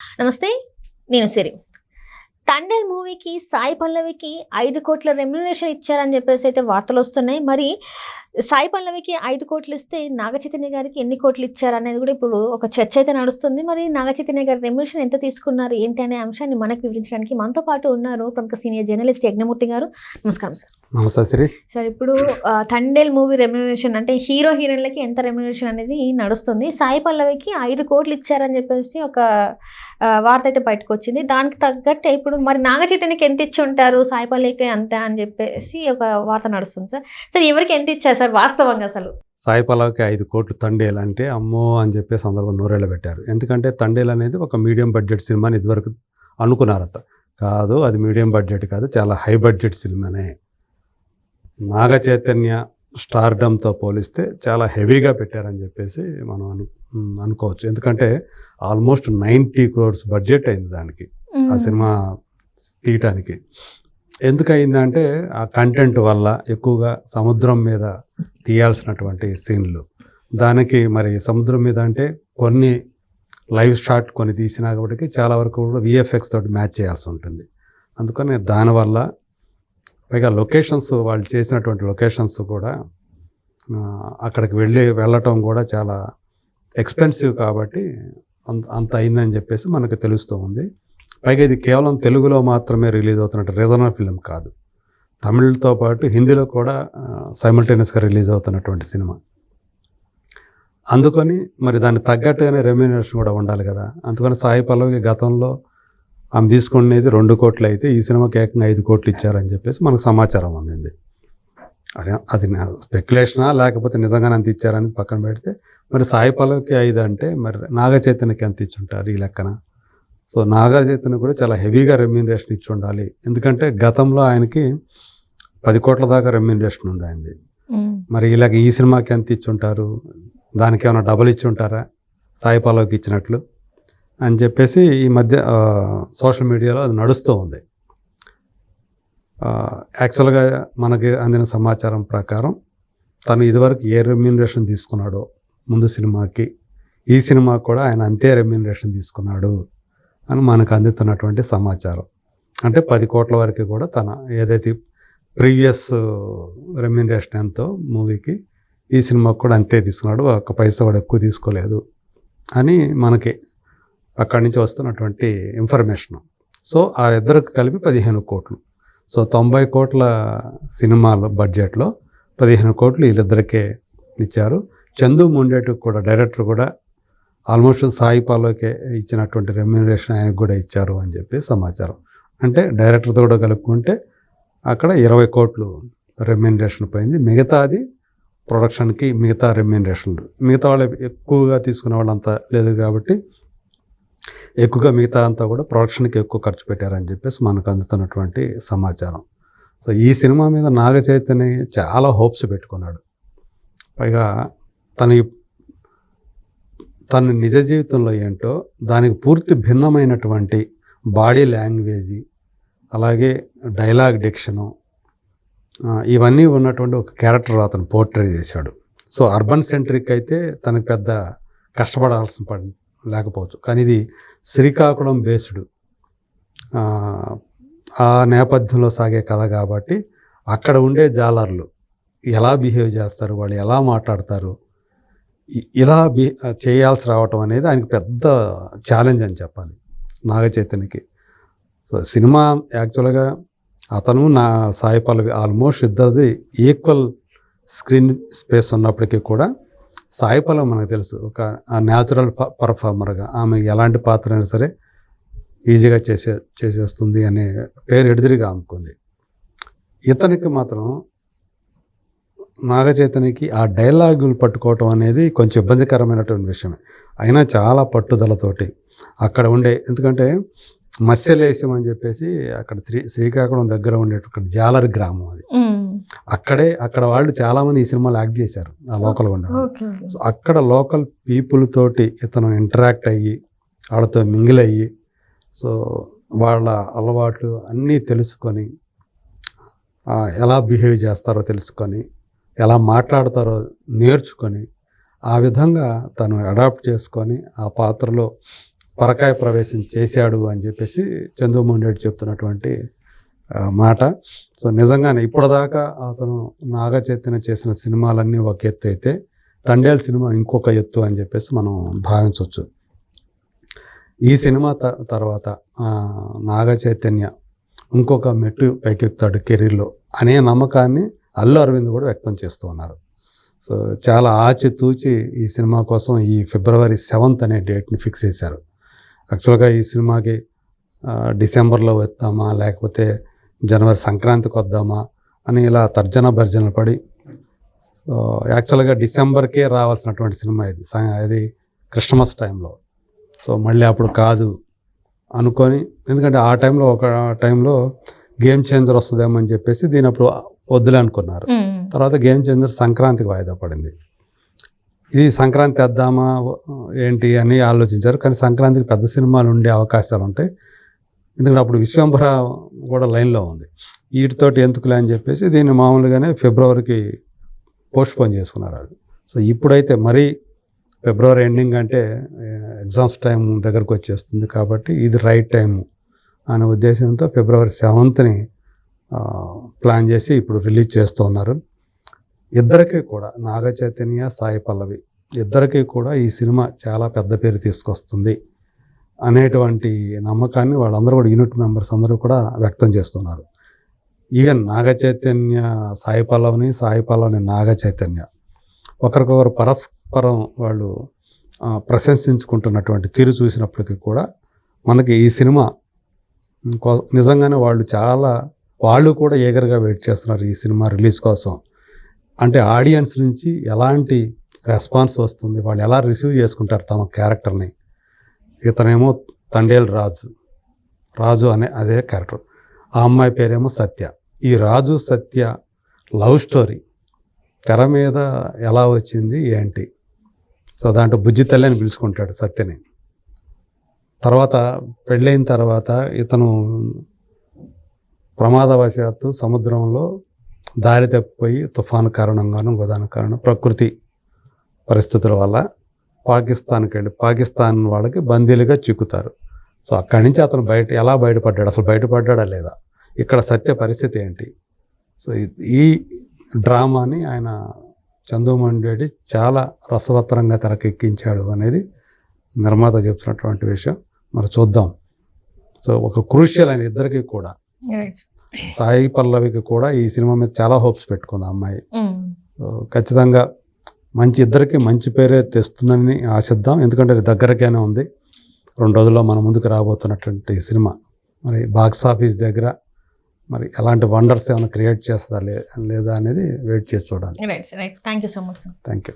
నమస్తే. నేను సిరి. 'తండేల్' మూవీకి సాయి పల్లవికి 5 కోట్ల రెమ్యునరేషన్ ఇచ్చారని చెప్పేసి అయితే వార్తలొస్తున్నాయి. మరి సాయి పల్లవికి 5 కోట్లు ఇస్తే నాగ చైతన్య గారికి ఎన్ని కోట్లు ఇచ్చారనేది కూడా ఇప్పుడు ఒక చర్చ అయితే నడుస్తుంది. మరి నాగ చైతన్య గారి రెమ్యునరేషన్ ఎంత తీసుకున్నారు, ఏంటి అనే అంశాన్ని మనకు వివరించడానికి మనతో పాటు ఉన్నారు ప్రముఖ సీనియర్ జర్నలిస్ట్ యజ్ఞమూర్తి గారు. నమస్కారం సార్. నమస్తే శ్రీ. సార్, ఇప్పుడు 'తండేల్' మూవీ రెమ్యునరేషన్ అంటే హీరో హీరోయిన్లకి ఎంత రెమ్యునరేషన్ అనేది నడుస్తుంది. సాయి పల్లవికి 5 కోట్లు ఇచ్చారని చెప్పేసి ఒక వార్త అయితే బయటకు వచ్చింది. దానికి తగ్గట్టే ఇప్పుడు మరి నాగ చైతన్యకి ఎంత ఇచ్చి ఉంటారు, సాయి పల్లవికి అంత అని చెప్పేసి ఒక వార్త నడుస్తుంది. సార్ ఎవరికి ఎంత ఇచ్చారు సార్ వాస్తవంగా? అసలు సాయి పల్లవికి 5 కోట్లు తండేల్ అంటే అమ్మో అని చెప్పేసి అందరూ నూరేళ్ళు పెట్టారు. ఎందుకంటే తండేల్ అనేది ఒక మీడియం బడ్జెట్ సినిమాని ఇదివరకు అనుకున్నారట. కాదు, అది మీడియం బడ్జెట్ కాదు, చాలా హై బడ్జెట్ సినిమానే. నాగ చైతన్య స్టార్డమ్తో పోలిస్తే చాలా హెవీగా పెట్టారని చెప్పేసి మనం అనుకోవచ్చు. ఎందుకంటే ఆల్మోస్ట్ 90 crores బడ్జెట్ అయింది దానికి, ఆ సినిమా తీయటానికి. ఎందుకు అయిందంటే ఆ కంటెంట్ వల్ల ఎక్కువగా సముద్రం మీద తీయాల్సినటువంటి సీన్లు. దానికి మరి సముద్రం మీద అంటే కొన్ని లైవ్ షాట్ కొన్ని తీసినా కాబట్టి చాలా వరకు కూడా విఎఫ్ఎక్స్ తోటి మ్యాచ్ చేయాల్సి ఉంటుంది. అందుకని దానివల్ల పైగా లొకేషన్స్, వాళ్ళు చేసినటువంటి లొకేషన్స్ కూడా అక్కడికి వెళ్ళటం కూడా చాలా ఎక్స్పెన్సివ్ కాబట్టి అంత అయిందని చెప్పేసి మనకు తెలుస్తూ ఉంది. పైగా ఇది కేవలం తెలుగులో మాత్రమే రిలీజ్ అవుతున్నట్టు రీజనల్ ఫిలిం కాదు, తమిళ్తో పాటు హిందీలో కూడా సైమల్టేనియస్గా రిలీజ్ అవుతున్నటువంటి సినిమా. అందుకని మరి దాన్ని తగ్గట్టుగానే రెమ్యూనరేషన్ కూడా ఉండాలి కదా. అందుకని సాయి పల్లవికి గతంలో ఆమె తీసుకునేది 2 కోట్లు అయితే ఈ సినిమాకి ఏకంగా 5 కోట్లు ఇచ్చారని చెప్పేసి మనకు సమాచారం అందింది. అది స్పెక్యులేషనా లేకపోతే నిజంగానే అంత ఇచ్చారని పక్కన పెడితే, మరి సాయి పల్లవికి 5 అంటే మరి నాగ చైతన్యకి ఎంత ఇచ్చి ఉంటారు ఈ లెక్కన. సో నాగ చైతన్య కూడా చాలా హెవీగా రెమ్యూనరేషన్ ఇచ్చి ఉండాలి. ఎందుకంటే గతంలో ఆయనకి 10 కోట్ల దాకా రెమ్యూనరేషన్ ఉంది ఆయనది. మరి ఇలాగ ఈ సినిమాకి ఎంత ఇచ్చి ఉంటారు, దానికి ఏమైనా డబుల్ ఇచ్చి ఉంటారా సాయి పల్లవికి ఇచ్చినట్లు అని చెప్పేసి ఈ మధ్య సోషల్ మీడియాలో అది నడుస్తూ ఉంది. యాక్చువల్గా మనకి అందిన సమాచారం ప్రకారం తను ఇదివరకు ఏ రెమ్యూనరేషన్ తీసుకున్నాడో ముందు సినిమాకి, ఈ సినిమా కూడా ఆయన అంతే రెమ్యూనరేషన్ తీసుకున్నాడు అని మనకు అందుతున్నటువంటి సమాచారం. అంటే 10 కోట్ల వరకు కూడా తన ఏదైతే ప్రీవియస్ రెమ్యూనరేషన్ ఎంతో మూవీకి, ఈ సినిమాకి కూడా అంతే తీసుకున్నాడు, ఒక పైసా కూడా ఎక్కువ తీసుకోలేదు అని మనకి అక్కడి నుంచి వస్తున్నటువంటి ఇన్ఫర్మేషన్. సో ఆ ఇద్దరికి కలిపి 15 కోట్లు. సో 90 కోట్ల సినిమాల బడ్జెట్లో 15 కోట్లు వీళ్ళిద్దరికే ఇచ్చారు. చందు ముండేటి కూడా, డైరెక్టర్ కూడా ఆల్మోస్ట్ సాయి పల్లవికే ఇచ్చినటువంటి రెమ్యూనరేషన్ ఆయనకు కూడా ఇచ్చారు అని చెప్పి సమాచారం. అంటే డైరెక్టర్తో కూడా కలుపుకుంటే అక్కడ 20 కోట్లు రెమ్యూనరేషన్ పోయింది. మిగతాది ప్రొడక్షన్కి, మిగతా రెమ్యూనరేషన్లు మిగతా వాళ్ళు ఎక్కువగా తీసుకునే వాళ్ళంతా లేదు కాబట్టి ఎక్కువగా మిగతా అంతా కూడా ప్రొడక్షన్కి ఎక్కువ ఖర్చు పెట్టారని చెప్పేసి మనకు అందుతున్నటువంటి సమాచారం. సో ఈ సినిమా మీద నాగ చైతన్య చాలా హోప్స్ పెట్టుకున్నాడు. పైగా తన నిజ జీవితంలో ఏంటో దానికి పూర్తి భిన్నమైనటువంటి బాడీ లాంగ్వేజ్, అలాగే డైలాగ్ డిక్షను, ఇవన్నీ ఉన్నటువంటి ఒక క్యారెక్టర్ అతను పోర్ట్రే చేశాడు. సో అర్బన్ సెంట్రిక్ అయితే తనకు పెద్ద కష్టపడాల్సిన లేకపోవచ్చు, కానీ ఇది శ్రీకాకుళం బేస్డ్ ఆ నేపథ్యంలో సాగే కథ కాబట్టి అక్కడ ఉండే జాలర్లు ఎలా బిహేవ్ చేస్తారు, వాళ్ళు ఎలా మాట్లాడతారు, ఇలా చేయాల్సి రావటం అనేది ఆయనకి పెద్ద ఛాలెంజ్ అని చెప్పాలి నాగ చైతన్యకి. సో సినిమా యాక్చువల్గా అతను సాయి పల్లవి ఆల్మోస్ట్ ఇద్దరిది ఈక్వల్ స్క్రీన్ స్పేస్ ఉన్నప్పటికీ కూడా సాయి పల్లవి మనకు తెలుసు ఒక న్యాచురల్ పర్ఫార్మర్గా, ఆమె ఎలాంటి పాత్ర అయినా సరే ఈజీగా చేసేస్తుంది అనే పేరు ఎడిదిరిగా అమ్ముకుంది. ఇతనికి మాత్రం నాగ చైతన్యకి ఆ డైలాగులు పట్టుకోవటం అనేది కొంచెం ఇబ్బందికరమైనటువంటి విషయమే. అయినా చాలా పట్టుదలతోటి అక్కడ ఉండే, ఎందుకంటే మత్స్యలేశం అని చెప్పేసి అక్కడ శ్రీకాకుళం దగ్గర ఉండేటువంటి జాలరి గ్రామం అది. అక్కడ వాళ్ళు చాలామంది ఈ సినిమాలో యాక్ట్ చేశారు, ఆ లోకల్ ఉండే. సో అక్కడ లోకల్ పీపుల్ తోటి ఇతను ఇంటరాక్ట్ అయ్యి వాళ్ళతో మింగిల్ అయ్యి, సో వాళ్ళ అలవాట్లు అన్నీ తెలుసుకొని, ఎలా బిహేవ్ చేస్తారో తెలుసుకొని, ఎలా మాట్లాడతారో నేర్చుకొని, ఆ విధంగా తను అడాప్ట్ చేసుకొని ఆ పాత్రలో పరకాయ ప్రవేశం చేశాడు అని చెప్పేసి చంద్రమోహన్ రెడ్డి చెప్తున్నటువంటి మాట. సో నిజంగానే ఇప్పటిదాకా అతను నాగ చైతన్య చేసిన సినిమాలన్నీ ఒక ఎత్తు అయితే తండేల్ సినిమా ఇంకొక ఎత్తు అని చెప్పేసి మనం భావించవచ్చు. ఈ సినిమా తర్వాత నాగ చైతన్య ఇంకొక మెట్టు పైకెక్కుతాడు కెరీర్లో అనే నమ్మకాన్ని అల్లు అరవింద్ కూడా వ్యక్తం చేస్తూ ఉన్నారు. సో చాలా ఆచితూచి ఈ సినిమా కోసం ఈ February 7th అనే డేట్ని ఫిక్స్ చేశారు. యాక్చువల్గా ఈ సినిమాకి డిసెంబర్లో వద్దామా లేకపోతే జనవరి సంక్రాంతికి వద్దామా అని ఇలా తర్జన భర్జన పడి యాక్చువల్గా డిసెంబర్కే రావాల్సినటువంటి సినిమా ఇది క్రిస్టమస్ టైంలో. సో మళ్ళీ అప్పుడు కాదు అనుకొని, ఎందుకంటే ఆ టైంలో ఒక టైంలో గేమ్ చేంజర్ వస్తుందేమో అని చెప్పేసి దీని అప్పుడు వద్దులే అనుకున్నారు. తర్వాత గేమ్ చేంజర్ సంక్రాంతికి వాయిదా పడింది. ఇది సంక్రాంతి వేద్దామా ఏంటి అని ఆలోచించారు. కానీ సంక్రాంతికి పెద్ద సినిమాలు ఉండే అవకాశాలు ఉంటాయి. ఎందుకంటే అప్పుడు విశ్వంభర కూడా లైన్లో ఉంది. వీటితోటి ఎందుకులే అని చెప్పేసి దీన్ని మామూలుగానే ఫిబ్రవరికి పోస్ట్పోన్ చేసుకున్నారు వాళ్ళు. సో ఇప్పుడైతే మరీ ఫిబ్రవరి ఎండింగ్ అంటే ఎగ్జామ్స్ టైం దగ్గరకు వచ్చేస్తుంది కాబట్టి ఇది రైట్ టైము అనే ఉద్దేశంతో February 7th ప్లాన్ చేసి ఇప్పుడు రిలీజ్ చేస్తూ ఉన్నారు. ఇద్దరికీ కూడా నాగ చైతన్య, సాయి పల్లవి ఇద్దరికీ కూడా ఈ సినిమా చాలా పెద్ద పేరు తీసుకొస్తుంది అనేటువంటి నమ్మకాన్ని వాళ్ళందరూ కూడా యూనిట్ మెంబర్స్ అందరూ కూడా వ్యక్తం చేస్తున్నారు. ఈవెన్ నాగ చైతన్య సాయి పల్లవిని, సాయి పల్లవిని నాగ చైతన్య ఒకరికొకరు పరస్పరం వాళ్ళు ప్రశంసించుకుంటున్నటువంటి తీరు చూసినప్పటికీ కూడా మనకి ఈ సినిమా నిజంగానే వాళ్ళు కూడా ఏగర్గా వెయిట్ చేస్తున్నారు ఈ సినిమా రిలీజ్ కోసం. అంటే ఆడియన్స్ నుంచి ఎలాంటి రెస్పాన్స్ వస్తుంది, వాళ్ళు ఎలా రిసీవ్ చేసుకుంటారు తమ క్యారెక్టర్ని. ఇతనేమో తండేల్ రాజు అనే అదే క్యారెక్టర్, ఆ అమ్మాయి పేరేమో సత్య. ఈ రాజు సత్య లవ్ స్టోరీ తెర మీద ఎలా వచ్చింది ఏంటి. సో దాంట్లో బుజ్జి తల్లి అని పిలుచుకుంటాడు సత్యని. తర్వాత పెళ్ళైన తర్వాత ఇతను ప్రమాదవశాత్తు సముద్రంలో దారి తప్పిపోయి తుఫాను కారణంగాను గోదాన కారణం ప్రకృతి పరిస్థితుల వల్ల పాకిస్తాన్కి వెళ్ళి పాకిస్తాన్ వాళ్ళకి బందీలుగా చిక్కుతారు. సో అక్కడి నుంచి అతను ఎలా బయటపడ్డాడు, అసలు బయటపడ్డాడా లేదా, ఇక్కడ సత్య పరిస్థితి ఏంటి. సో ఈ డ్రామాని ఆయన చంద్రమోహన్ రెడ్డి చాలా రసవత్తరంగా తెరకెక్కించాడు అనేది నిర్మాత చెప్తున్నటువంటి విషయం. మరి చూద్దాం. సో ఒక క్రూషియల్ అయిన ఇద్దరికి కూడా, సాయి పల్లవికి కూడా ఈ సినిమా మీద చాలా హోప్స్ పెట్టుకుంది ఆ అమ్మాయి. ఖచ్చితంగా ఇద్దరికి మంచి పేరే తెస్తుందని ఆశిద్దాం. ఎందుకంటే దగ్గరకైనా ఉంది, 2 రోజుల్లో మన ముందుకు రాబోతున్నటువంటి ఈ సినిమా మరి బాక్స్ ఆఫీస్ దగ్గర మరి ఎలాంటి వండర్స్ ఏమైనా క్రియేట్ చేస్తుందా లేదా అనేది వెయిట్ చేసి చూడాలి. Thank you so much sir. Thank you.